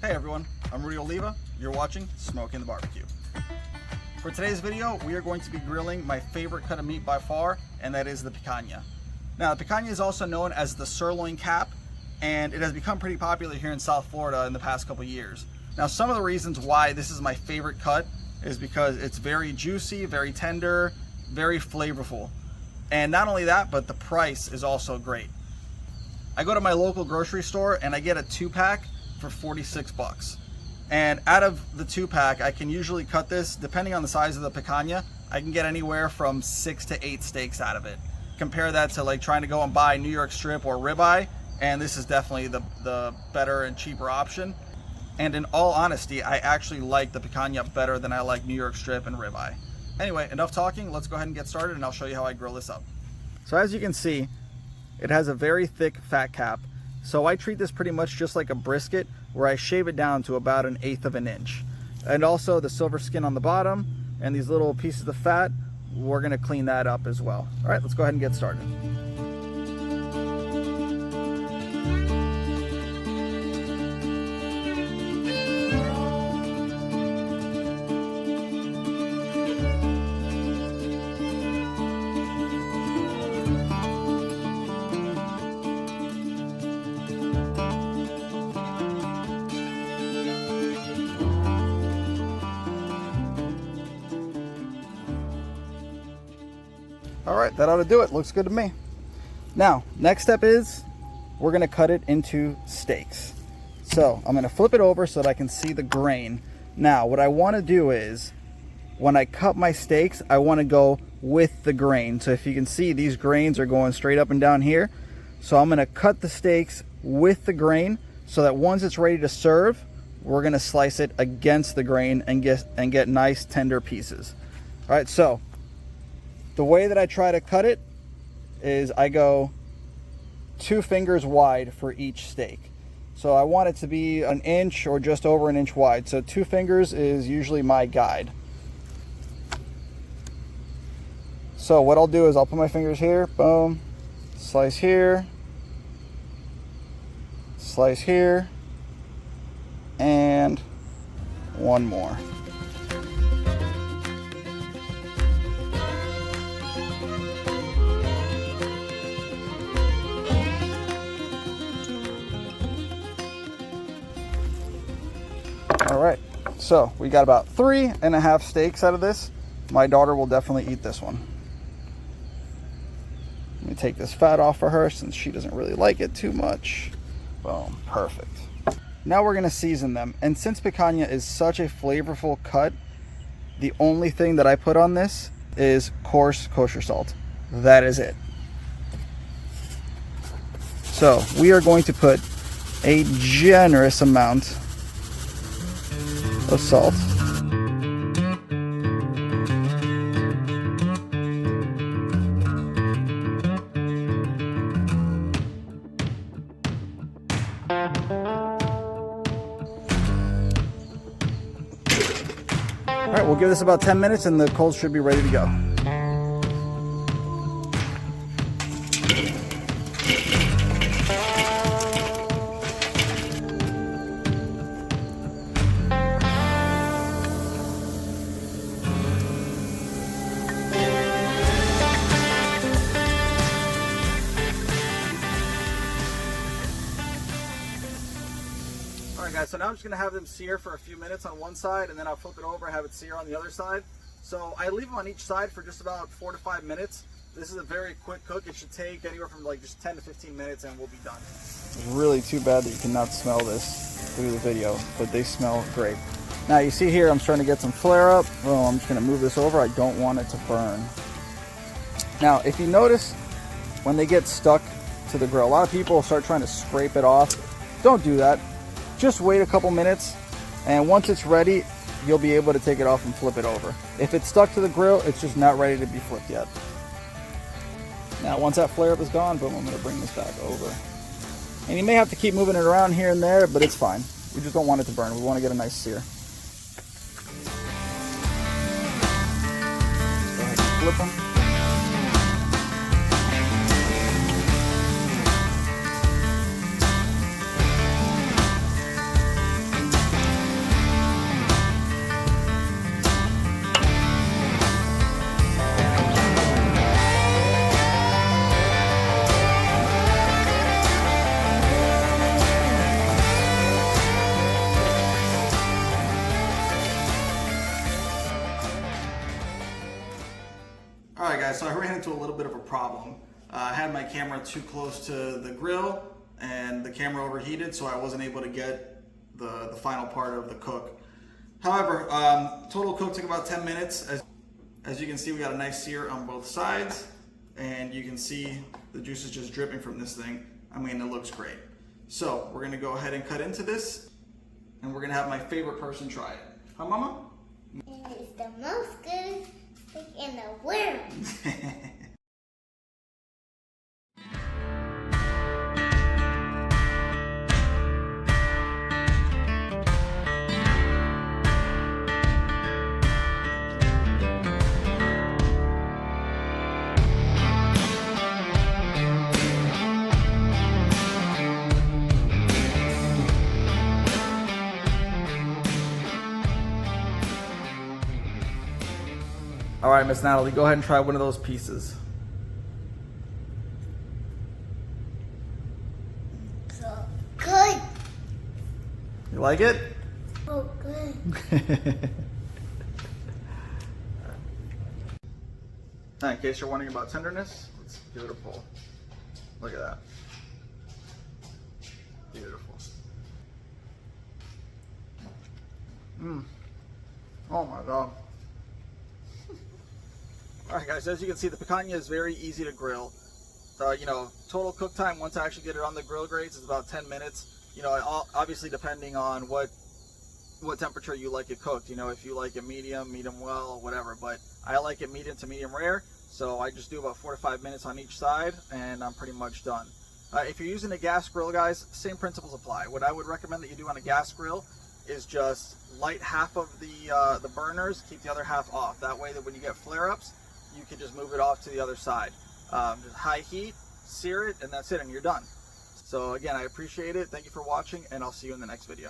Hey everyone, I'm Rudy Oliva. You're watching Smoking the Barbecue. For today's video, we are going to be grilling my favorite cut of meat by far, and that is the picanha. Now, the picanha is also known as the sirloin cap, and it has become pretty popular here in South Florida in the past couple years. Now, some of the reasons why this is my favorite cut is because it's very juicy, very tender, very flavorful. And not only that, but the price is also great. I go to my local grocery store and I get a 2-pack for 46 bucks. And out of the 2-pack, I can usually cut this, depending on the size of the picanha, I can get anywhere from 6 to 8 steaks out of it. Compare that to like trying to go and buy New York strip or ribeye, and this is definitely the better and cheaper option. And in all honesty, I actually like the picanha better than I like New York strip and ribeye. Anyway, enough talking, let's go ahead and get started and I'll show you how I grill this up. So as you can see, it has a very thick fat cap. So I treat this pretty much just like a brisket, where I shave it down to about 1/8 of an inch. And also the silver skin on the bottom and these little pieces of fat, we're gonna clean that up as well. All right, let's go ahead and get started. All right, that ought to do it. Looks good to me. Now, next step is we're gonna cut it into steaks. So I'm gonna flip it over so that I can see the grain. Now, what I wanna do is, when I cut my steaks, I wanna go with the grain. So if you can see, these grains are going straight up and down here. So I'm gonna cut the steaks with the grain so that once it's ready to serve, we're gonna slice it against the grain and get nice tender pieces. All right, so the way that I try to cut it is I go 2 fingers wide for each steak. So I want it to be 1 inch or just over 1 inch wide. So 2 fingers is usually my guide. So what I'll do is I'll put my fingers here, boom, slice here, and one more. All right, so we got about 3.5 steaks out of this. My daughter will definitely eat this one. Let me take this fat off for her since she doesn't really like it too much. Boom, perfect. Now we're gonna season them. And since picanha is such a flavorful cut, the only thing that I put on this is coarse kosher salt. That is it. So we are going to put a generous amount of salt. All right, we'll give this about 10 minutes and the coals should be ready to go. Guys, so now I'm just gonna have them sear for a few minutes on one side and then I'll flip it over and have it sear on the other side. So I leave them on each side for just about 4 to 5 minutes. This is a very quick cook. It should take anywhere from like just 10 to 15 minutes and we'll be done. It's really too bad that you cannot smell this through the video, but they smell great. Now you see here I'm starting to get some flare up. Well, I'm just gonna move this over. I don't want it to burn. Now if you notice when they get stuck to the grill, a lot of people will start trying to scrape it off. Don't do that. Just wait a couple minutes, and once it's ready, you'll be able to take it off and flip it over. If it's stuck to the grill, it's just not ready to be flipped yet. Now, once that flare up is gone, boom, I'm gonna bring this back over. And you may have to keep moving it around here and there, but it's fine. We just don't want it to burn. We want to get a nice sear. Go ahead and flip them. guys, so I ran into a little bit of a problem. I had my camera too close to the grill and the camera overheated, so I wasn't able to get the final part of the cook. However, total cook took about 10 minutes. As you can see, we got a nice sear on both sides, and you can see the juices just dripping from this thing. I mean, it looks great. So we're gonna go ahead and cut into this, and we're gonna have my favorite person try it. Huh, Mama? It's the most good steak in the world. All right, Miss Natalie, go ahead and try one of those pieces. So good. You like it? So good. Now, in case you're wondering about tenderness, let's give it a pull. Look at that. Beautiful. Oh my God. Alright guys, as you can see, the picanha is very easy to grill. Total cook time, once I actually get it on the grill grates, is about 10 minutes. Obviously depending on what temperature you like it cooked. If you like it medium well, whatever. But I like it medium to medium rare, so I just do about 4 to 5 minutes on each side, and I'm pretty much done. If you're using a gas grill, guys, same principles apply. What I would recommend that you do on a gas grill is just light half of the burners, keep the other half off. That way that when you get flare-ups, you can just move it off to the other side. Just high heat, sear it, and that's it, and you're done. So again, I appreciate it. Thank you for watching, and I'll see you in the next video.